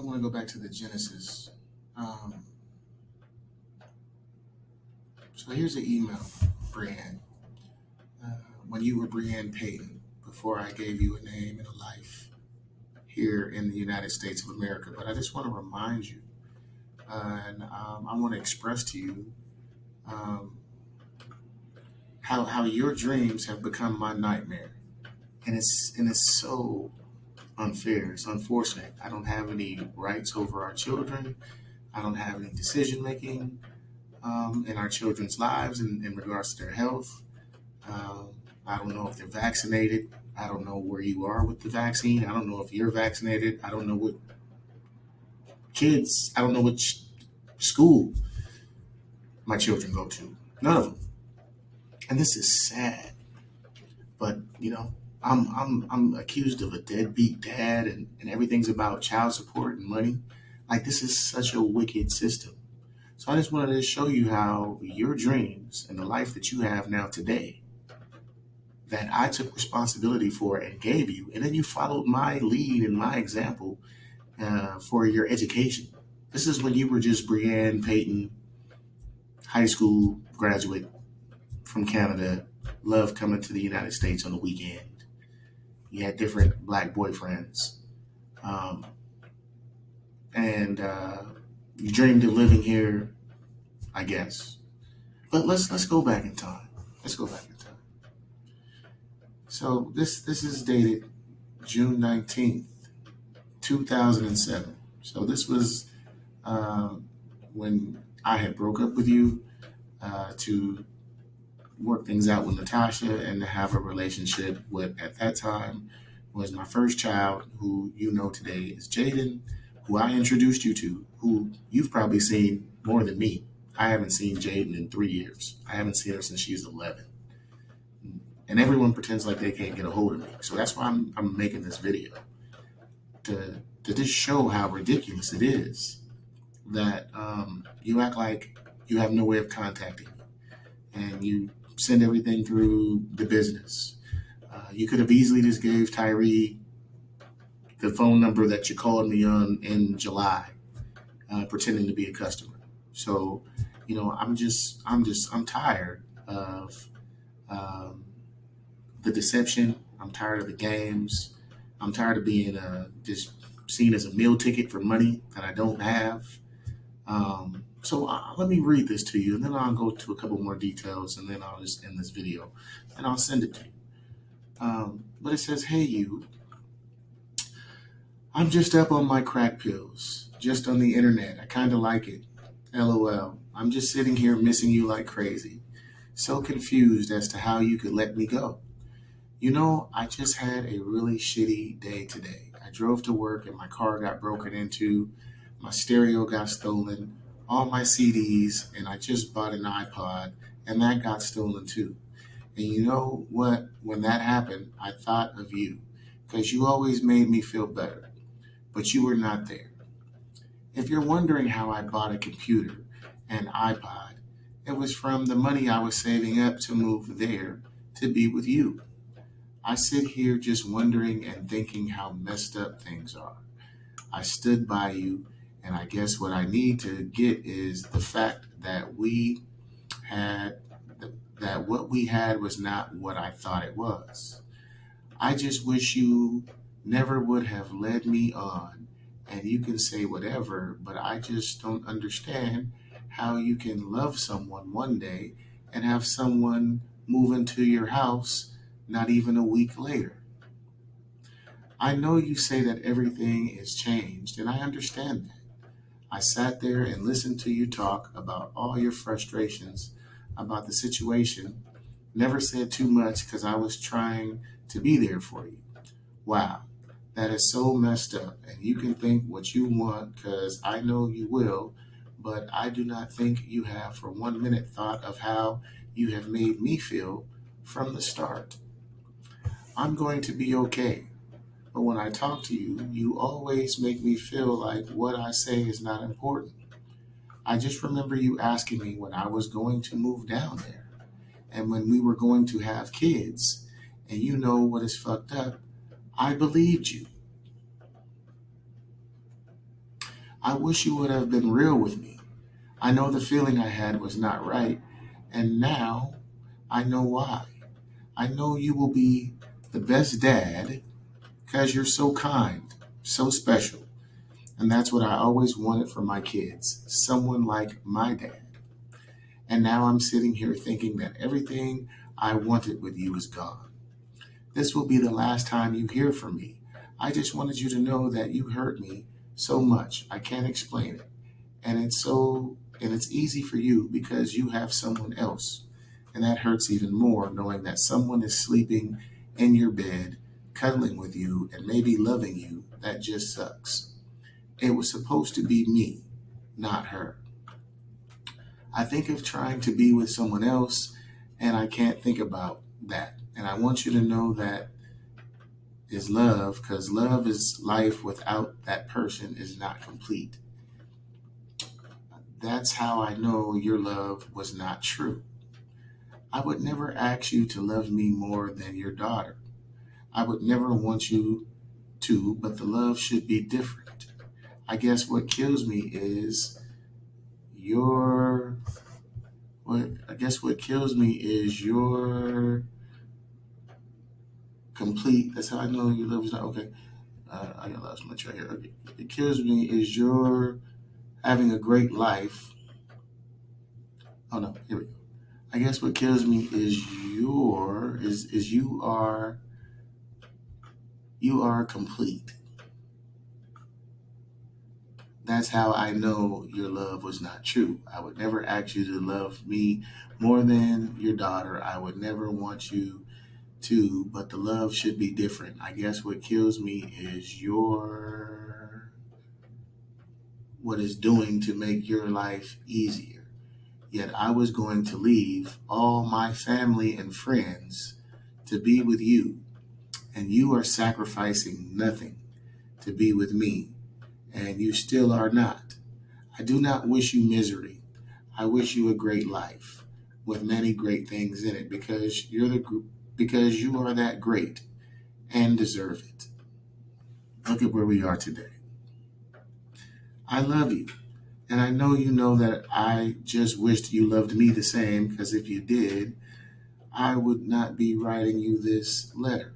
want to go back to the Genesis. Um, so here's an email, Brianne. Uh, when you were Brianne Payton, before I gave you a name and a life here in the United States of America. But I just want to remind you, and I want to express to you um, how your dreams have become my nightmare, and it's so unfair. It's unfortunate. I don't have any rights over our children. I don't have any decision making in our children's lives in regards to their health. Um, I don't know if they're vaccinated. I don't know where you are with the vaccine. I don't know if you're vaccinated. I don't know what kids, I don't know which school my children go to. None of them. And this is sad. But, I'm accused of a deadbeat dad and everything's about child support and money. Like, this is such a wicked system. So I just wanted to show you how your dreams and the life that you have now today that I took responsibility for and gave you, and then you followed my lead and my example for your education. This is when you were just Brianne Payton, high school graduate from Canada, loved coming to the United States on the weekend. You had different black boyfriends, um, and you dreamed of living here, I guess. But let's go back in time. Let's go back in time. So this is dated June 19th, 2007. So this was when I had broke up with you to work things out with Natasha and to have a relationship with, at that time, was my first child, who you know today is Jaden, who I introduced you to, who you've probably seen more than me. I haven't seen Jaden in 3 years. I haven't seen her since she's 11. And everyone pretends like they can't get a hold of me. So that's why I'm making this video, to just show how ridiculous it is that you act like you have no way of contacting me and you send everything through the business. You could have easily just gave Tyree the phone number that you called me on in July, pretending to be a customer. So, I'm tired of um, the deception. I'm tired of the games. I'm tired of being just seen as a meal ticket for money that I don't have. So let me read this to you, and then I'll go to a couple more details, and then I'll just end this video, and I'll send it to you. But it says, "Hey you, I'm just up on my crack pills, just on the internet. I kind of like it. LOL. I'm just sitting here missing you like crazy. So confused as to how you could let me go. I just had a really shitty day today. I drove to work and my car got broken into, my stereo got stolen, all my CDs, and I just bought an iPod and that got stolen too. And you know what? When that happened, I thought of you because you always made me feel better, but you were not there. If you're wondering how I bought a computer and iPod, it was from the money I was saving up to move there to be with you. I sit here just wondering and thinking how messed up things are. I stood by you, and I guess what I need to get is the fact that had that what we had was not what I thought it was. I just wish you never would have led me on, and you can say whatever, but I just don't understand how you can love someone one day and have someone move into your house not even a week later. I know you say that everything is changed, and I understand that. I sat there and listened to you talk about all your frustrations about the situation, never said too much because I was trying to be there for you. Wow, that is so messed up, and you can think what you want because I know you will, but I do not think you have for 1 minute thought of how you have made me feel from the start. I'm going to be okay. But when I talk to you, you always make me feel like what I say is not important. I just remember you asking me when I was going to move down there and when we were going to have kids. And you know what is fucked up? I believed you. I wish you would have been real with me. I know the feeling I had was not right, and now I know why. I know you will be the best dad because you're so kind, so special. And that's what I always wanted for my kids, someone like my dad. And now I'm sitting here thinking that everything I wanted with you is gone. This will be the last time you hear from me. I just wanted you to know that you hurt me so much. I can't explain it. And it's easy for you because you have someone else. And that hurts even more knowing that someone is sleeping in your bed, cuddling with you, and maybe loving you. That just sucks. It was supposed to be me, not her. I think of trying to be with someone else, and I can't think about that. And I want you to know that is love, because love is life without that person is not complete. That's how I know your love was not true. I would never ask you to love me more than your daughter. I would never want you to, but the love should be different. I guess what kills me is your what kills me is your complete. That's how I know your love is not okay. I lost my track here. Okay. It kills me is your having a great life. Oh no, here we go. I guess what kills me is you are complete. That's how I know your love was not true. I would never ask you to love me more than your daughter. I would never want you to, but the love should be different. I guess what kills me is what is doing to make your life easier. Yet I was going to leave all my family and friends to be with you, and you are sacrificing nothing to be with me, and you still are not. I do not wish you misery. I wish you a great life with many great things in it because you are that great and deserve it. Look at where we are today. I love you. And I know you know that I just wished you loved me the same, because if you did, I would not be writing you this letter.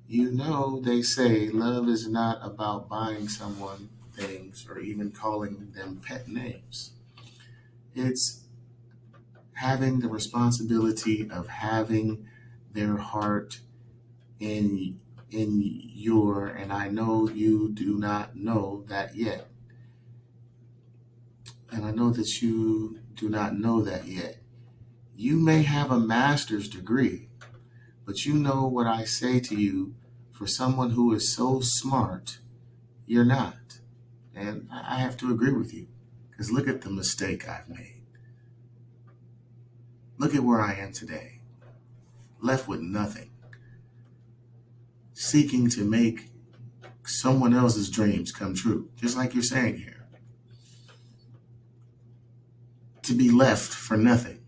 You know, they say love is not about buying someone things or even calling them pet names. It's having the responsibility of having their heart in your, and I know you do not know that yet. And I know that you do not know that yet. You may have a master's degree, but you know what I say to you, for someone who is so smart, you're not. And I have to agree with you, because look at the mistake I've made. Look at where I am today, left with nothing, seeking to make someone else's dreams come true, just like you're saying here. To be left for nothing,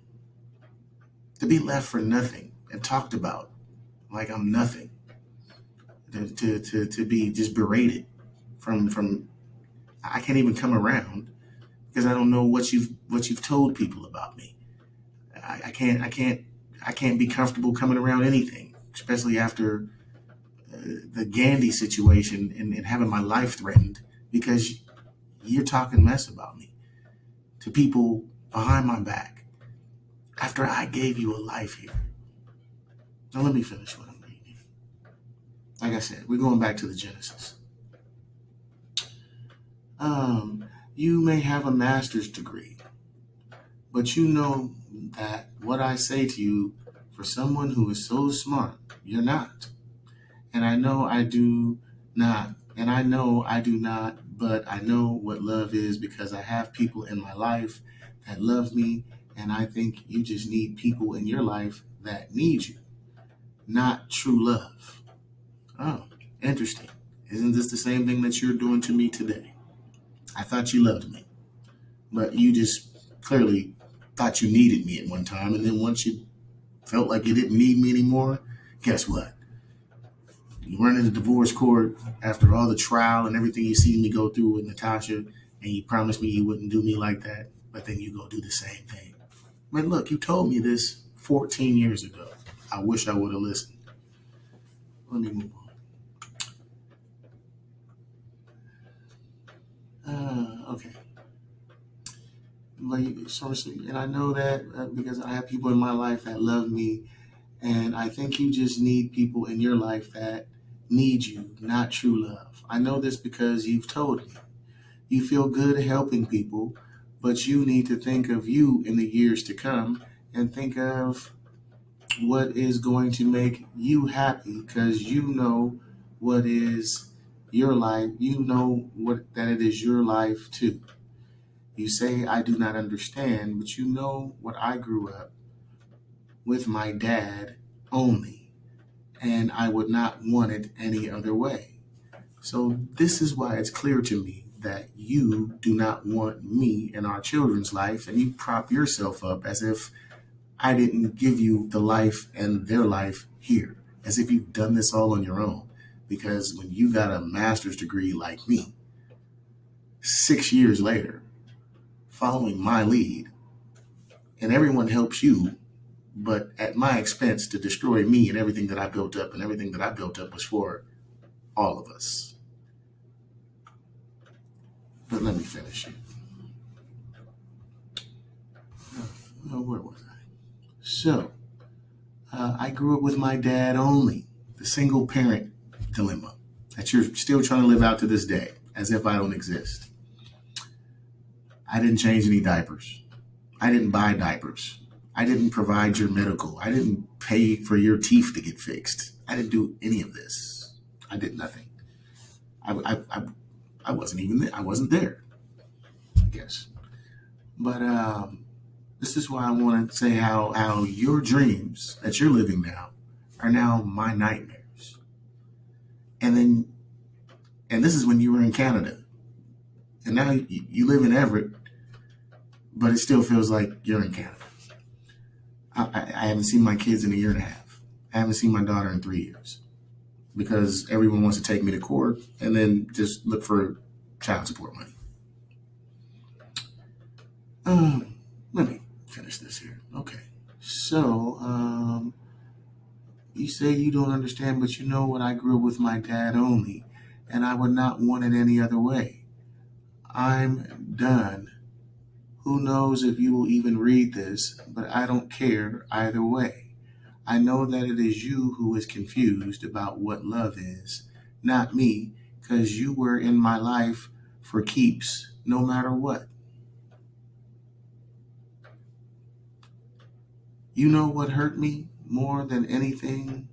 and talked about like I'm nothing, to be just berated from I can't even come around because I don't know what you've told people about me. I can't be comfortable coming around anything, especially after the Gandhi situation and having my life threatened because you're talking mess about me to people behind my back after I gave you a life here. Now let me finish what I'm reading. Like I said, we're going back to the Genesis. You may have a master's degree, but you know that what I say to you, for someone who is so smart, you're not. And I know I do not. And I know I do not, but I know what love is because I have people in my life that love me. And I think you just need people in your life that need you, not true love. Oh, interesting. Isn't this the same thing that you're doing to me today? I thought you loved me, but you just clearly thought you needed me at one time. And then once you felt like you didn't need me anymore, guess what? You run into divorce court after all the trial and everything you see me go through with Natasha, and you promised me you wouldn't do me like that, but then you go do the same thing. Man, look, you told me this 14 years ago. I wish I would have listened. Let me move on. Okay. And I know that because I have people in my life that love me, and I think you just need people in your life that need you, not true love. I know this because you've told me. You feel good helping people, but you need to think of you in the years to come and think of what is going to make you happy because you know what is your life. You know what that it is your life too. You say I do not understand, but you know what I grew up with my dad only, and I would not want it any other way. So this is why it's clear to me that you do not want me in our children's life, and you prop yourself up as if I didn't give you the life and their life here, as if you've done this all on your own. Because when you got a master's degree like me, 6 years later, following my lead, and everyone helps you, but at my expense to destroy me and everything that I built up, and everything that I built up was for all of us. But let me finish it. Where was I? So, I grew up with my dad only, the single parent dilemma that you're still trying to live out to this day, as if I don't exist. I didn't change any diapers. I didn't buy diapers. I didn't provide your medical. I didn't pay for your teeth to get fixed. I didn't do any of this. I did nothing. I wasn't even there. I wasn't there, I guess. But this is why I want to say how your dreams that you're living now are now my nightmares. And this is when you were in Canada. And now you live in Everett, but it still feels like you're in Canada. I haven't seen my kids in a year and a half. I haven't seen my daughter in 3 years because everyone wants to take me to court and then just look for child support money. Let me finish this here. Okay. So, you say you don't understand, but you know what? I grew up with my dad only, and I would not want it any other way. I'm done. Who knows if you will even read this, but I don't care either way. I know that it is you who is confused about what love is, not me, because you were in my life for keeps, no matter what. You know what hurt me more than anything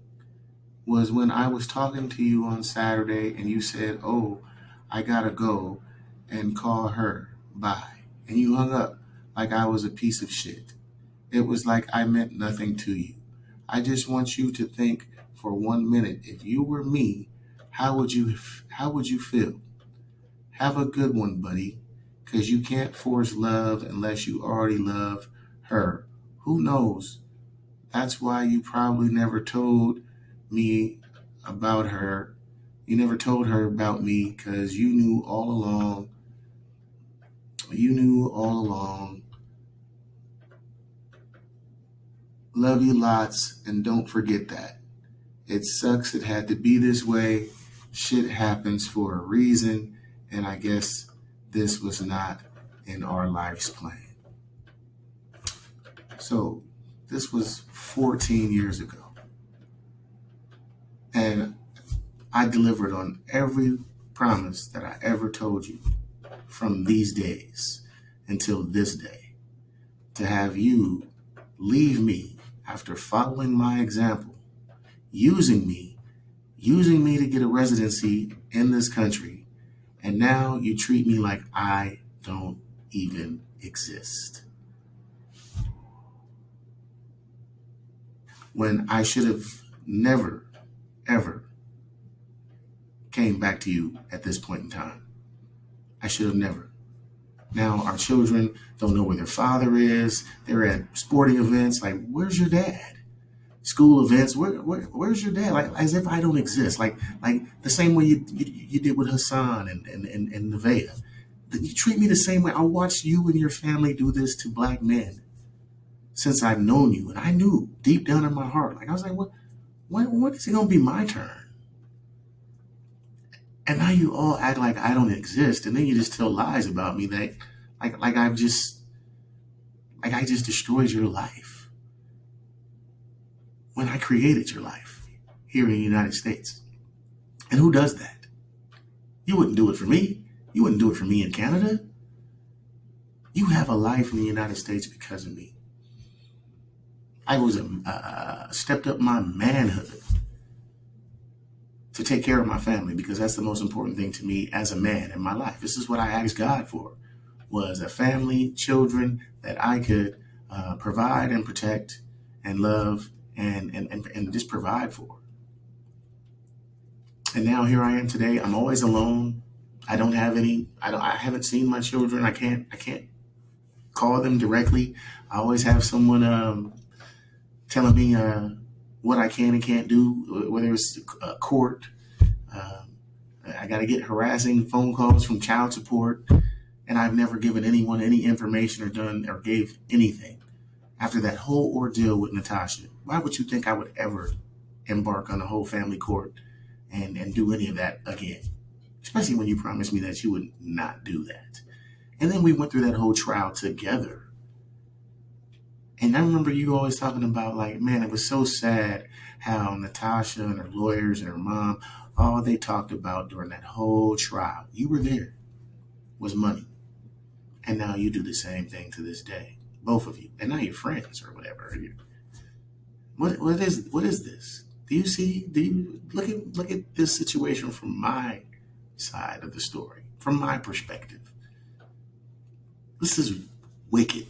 was when I was talking to you on Saturday and you said, "Oh, I gotta go and call her. Bye." And you hung up like I was a piece of shit. It was like I meant nothing to you. I just want you to think for 1 minute. If you were me, how would you feel? Have a good one, buddy, because you can't force love unless you already love her. Who knows? That's why you probably never told me about her. You never told her about me because you knew all along. You knew all along. Love you lots, and don't forget that. It sucks it had to be this way. Shit happens for a reason, and I guess this was not in our life's plan. So, this was 14 years ago. And I delivered on every promise that I ever told you from these days until this day. To have you leave me after following my example, using me to get a residency in this country, and now you treat me like I don't even exist. When I should have never, ever came back to you at this point in time. I should have never. Now our children don't know where their father is. They're at sporting events. Like, where's your dad? school events. Where's your dad? Like as if I don't exist. Like the same way you did with Hassan and Nevaeh. You treat me the same way. I watched you and your family do this to black men since I've known you, and I knew deep down in my heart, like I was like, when is it gonna be my turn? And now you all act like I don't exist, and then you just tell lies about me that, like I just destroyed your life when I created your life here in the United States. And who does that? You wouldn't do it for me. You wouldn't do it for me in Canada. You have a life in the United States because of me. I was stepped up my manhood to take care of my family because that's the most important thing to me as a man in my life. This is what I asked God for, was a family, children that I could provide and protect and love and just provide for. And now here I am today. I'm always alone. I don't have any. I haven't seen my children. I can't call them directly. I always have someone telling me what I can and can't do, whether it's court. I got to get harassing phone calls from child support, and I've never given anyone any information or done or gave anything after that whole ordeal with Natasha. Why would you think I would ever embark on a whole family court and do any of that again? Especially when you promised me that you would not do that. And then we went through that whole trial together. And I remember you always talking about, like, man, it was so sad how Natasha and her lawyers and her mom, all they talked about during that whole trial, you were there, was money. And now you do the same thing to this day, both of you. And now you're friends or whatever. What is this? Do you look at this situation from my side of the story, from my perspective? This is wicked.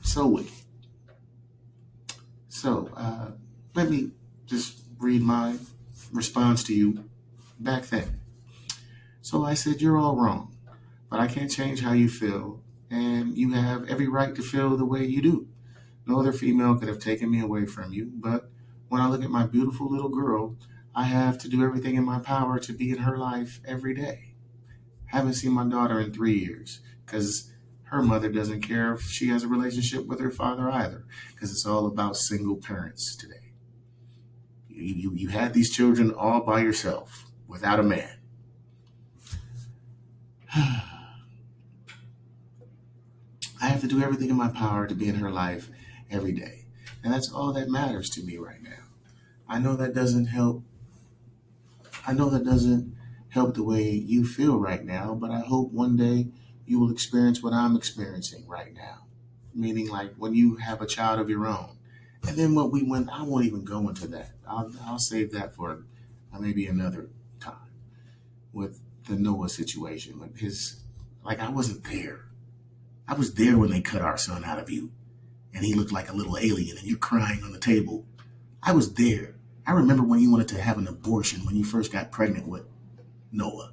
So wicked. So let me just read my response to you back then. So I said, you're all wrong, but I can't change how you feel, and you have every right to feel the way you do. No other female could have taken me away from you, but when I look at my beautiful little girl, I have to do everything in my power to be in her life every day. Haven't seen my daughter in 3 years because her mother doesn't care if she has a relationship with her father either, because it's all about single parents today. You had these children all by yourself without a man. I have to do everything in my power to be in her life every day. And that's all that matters to me right now. I know that doesn't help. I know that doesn't help the way you feel right now, but I hope one day you will experience what I'm experiencing right now. Meaning, like, when you have a child of your own. And then what we went, I won't even go into that. I'll save that for maybe another time with the Noah situation. With his, like, I wasn't there. I was there when they cut our son out of you and he looked like a little alien and you're crying on the table. I was there. I remember when you wanted to have an abortion when you first got pregnant with Noah.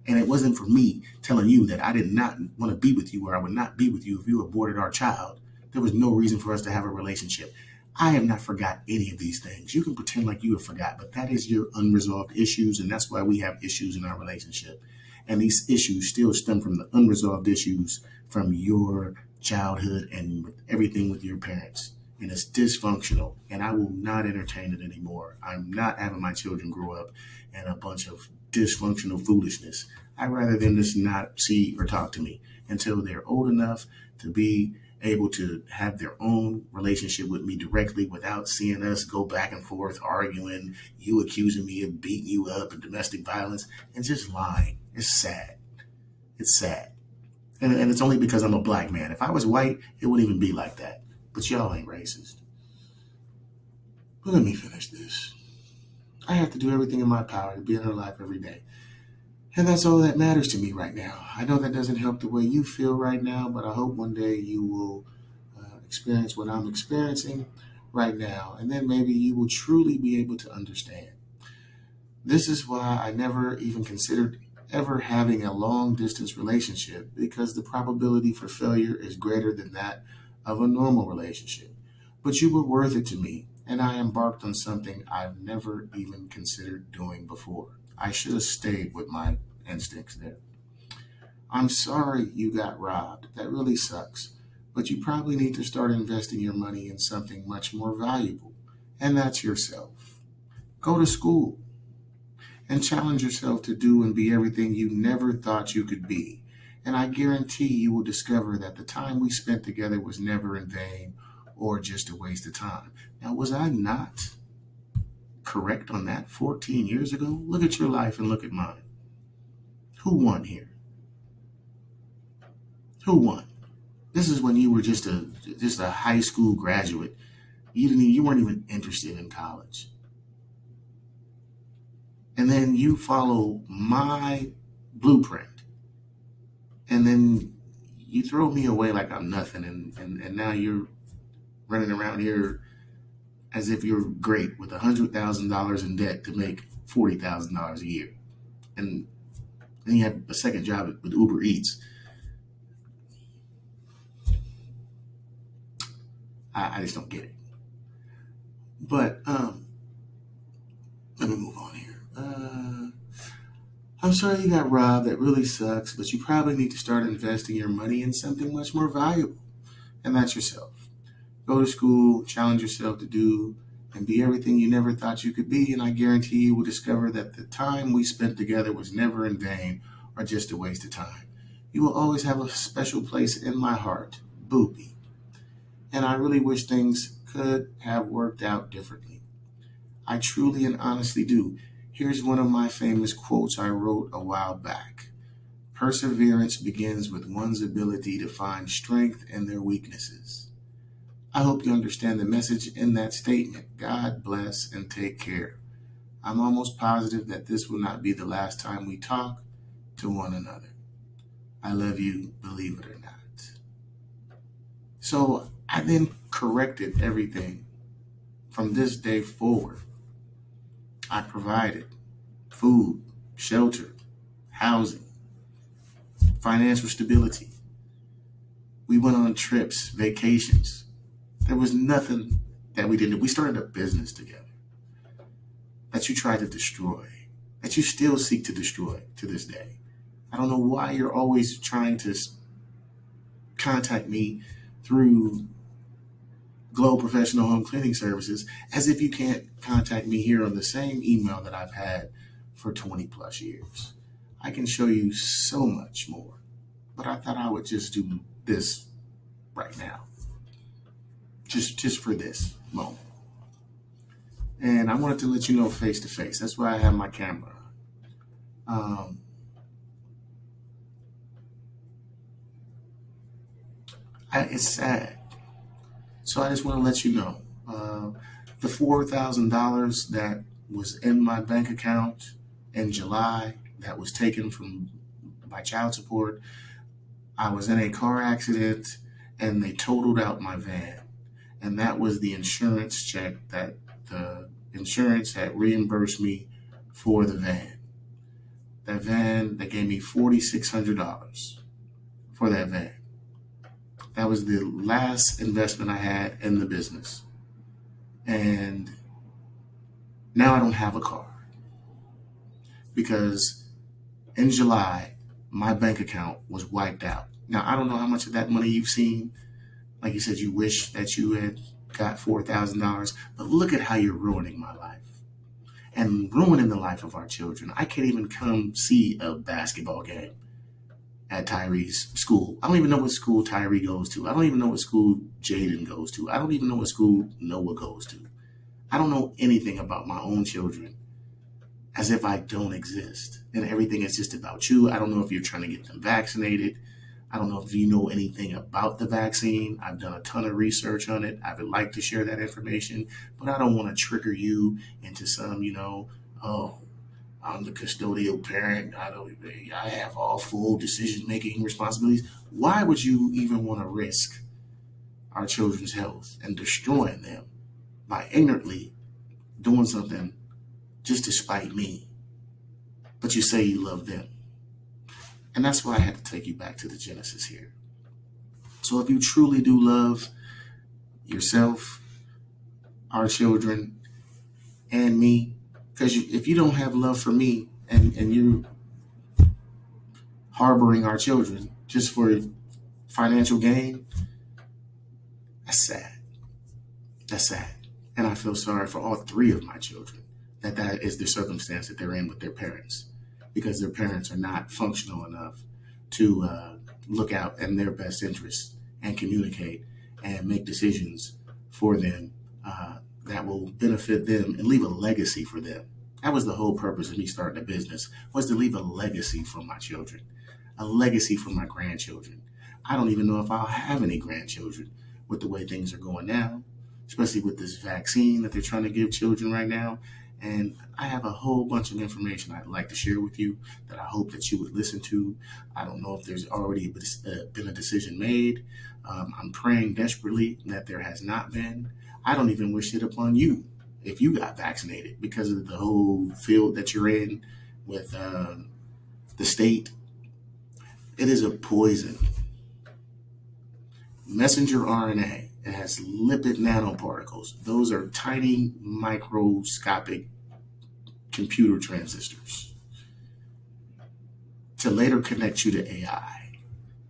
And it wasn't for me telling you that I did not want to be with you or I would not be with you if you aborted our child. There was no reason for us to have a relationship. I have not forgot any of these things. You can pretend like you have forgot, but that is your unresolved issues, and that's why we have issues in our relationship. And these issues still stem from the unresolved issues from your childhood and everything with your parents. And it's dysfunctional, and I will not entertain it anymore. I'm not having my children grow up in a bunch of dysfunctional foolishness. I'd rather them just not see or talk to me until they're old enough to be able to have their own relationship with me directly without seeing us go back and forth, arguing, you accusing me of beating you up and domestic violence, and just lying. It's sad. It's sad. And it's only because I'm a black man. If I was white, it wouldn't even be like that. But y'all ain't racist. But let me finish this. I have to do everything in my power to be in her life every day. And that's all that matters to me right now. I know that doesn't help the way you feel right now, but I hope one day you will experience what I'm experiencing right now. And then maybe you will truly be able to understand. This is why I never even considered ever having a long distance relationship, because the probability for failure is greater than that of a normal relationship. But you were worth it to me, and I embarked on something I've never even considered doing before. I should have stayed with my instincts there. I'm sorry you got robbed. That really sucks. But you probably need to start investing your money in something much more valuable, and that's yourself. Go to school and challenge yourself to do and be everything you never thought you could be. And I guarantee you will discover that the time we spent together was never in vain or just a waste of time. Now, was I not correct on that 14 years ago? Look at your life and look at mine. Who won here? Who won? This is when you were just a high school graduate. You weren't even interested in college. And then you follow my blueprint, and then you throw me away like I'm nothing, and now you're running around here as if you're great with $100,000 in debt to make $40,000 a year, and then you have a second job with Uber Eats. I just don't get it. But let me move on here. I'm sorry you got robbed. That really sucks. But you probably need to start investing your money in something much more valuable, and that's yourself. Go to school, challenge yourself to do and be everything you never thought you could be, and I guarantee you will discover that the time we spent together was never in vain or just a waste of time. You will always have a special place in my heart, Boopy. And I really wish things could have worked out differently. I truly and honestly do. Here's one of my famous quotes I wrote a while back. Perseverance begins with one's ability to find strength in their weaknesses. I hope you understand the message in that statement. God bless and take care. I'm almost positive that this will not be the last time we talk to one another. I love you, believe it or not. So I then corrected everything from this day forward. I provided food, shelter, housing, financial stability. We went on trips, vacations. There was nothing that we didn't do. We started a business together that you tried to destroy, that you still seek to destroy to this day. I don't know why you're always trying to contact me through Glow Professional Home Cleaning Services as if you can't contact me here on the same email that I've had for 20 plus years. I can show you so much more, but I thought I would just do this right now, just for this moment. And I wanted to let you know face to face. That's why I have my camera. It's sad. So I just want to let you know the $4,000 that was in my bank account in July that was taken from my child support. I was in a car accident and they totaled out my van. And that was the insurance check that the insurance had reimbursed me for the van. That van, they gave me $4,600 for that van. That was the last investment I had in the business. And now I don't have a car because in July, my bank account was wiped out. Now, I don't know how much of that money you've seen. Like you said, you wish that you had got $4,000, but look at how you're ruining my life and ruining the life of our children. I can't even come see a basketball game at Tyree's school. I don't even know what school Tyree goes to. I don't even know what school Jaden goes to. I don't even know what school Noah goes to. I don't know anything about my own children as if I don't exist. And everything is just about you. I don't know if you're trying to get them vaccinated. I don't know if you know anything about the vaccine. I've done a ton of research on it. I would like to share that information, but I don't want to trigger you into some, oh, I'm the custodial parent. I have all full decision-making responsibilities. Why would you even want to risk our children's health and destroying them by ignorantly doing something just to spite me? But you say you love them. And that's why I had to take you back to the Genesis here. So if you truly do love yourself, our children and me. Because if you don't have love for me and you're harboring our children just for financial gain, that's sad. That's sad. And I feel sorry for all three of my children that is the circumstance that they're in with their parents, because their parents are not functional enough to look out in their best interests and communicate and make decisions for them that will benefit them and leave a legacy for them. That was the whole purpose of me starting a business, was to leave a legacy for my children, a legacy for my grandchildren. I don't even know if I'll have any grandchildren with the way things are going now, especially with this vaccine that they're trying to give children right now. And I have a whole bunch of information I'd like to share with you that I hope that you would listen to. I don't know if there's already been a decision made. I'm praying desperately that there has not been. I don't even wish it upon you if you got vaccinated, because of the whole field that you're in with the state. It is a poison. Messenger RNA. It has lipid nanoparticles. Those are tiny microscopic computer transistors to later connect you to AI.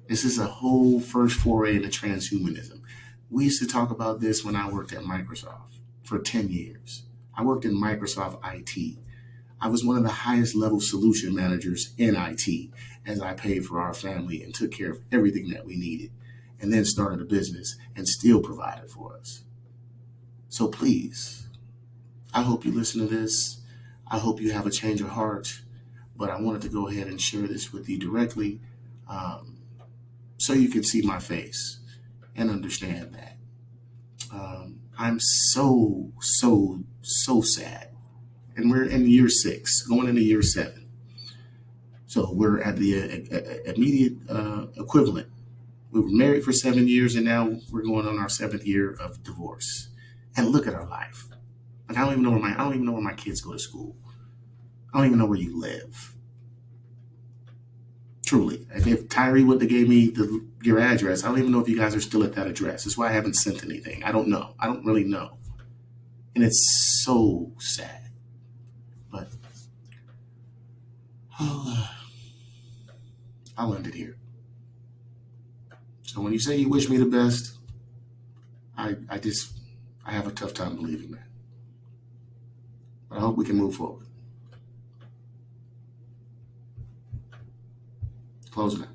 This is a whole first foray into transhumanism. We used to talk about this when I worked at Microsoft for 10 years. I worked in Microsoft IT. I was one of the highest level solution managers in IT, as I paid for our family and took care of everything that we needed, and then started a business and still provided for us. So please, I hope you listen to this. I hope you have a change of heart, but I wanted to go ahead and share this with you directly so you can see my face and understand that. I'm so sad. And we're in year 6, going into year 7. So we're at the immediate equivalent. We were married for 7 years, and now we're going on our 7th year of divorce. And look at our life. Like, I don't even know where my kids go to school. I don't even know where you live. Truly. If Tyree would have gave me your address, I don't even know if you guys are still at that address. That's why I haven't sent anything. I don't know. I don't really know. And it's so sad. But I'll end it here. So when you say you wish me the best, I have a tough time believing that. But I hope we can move forward. Closing out.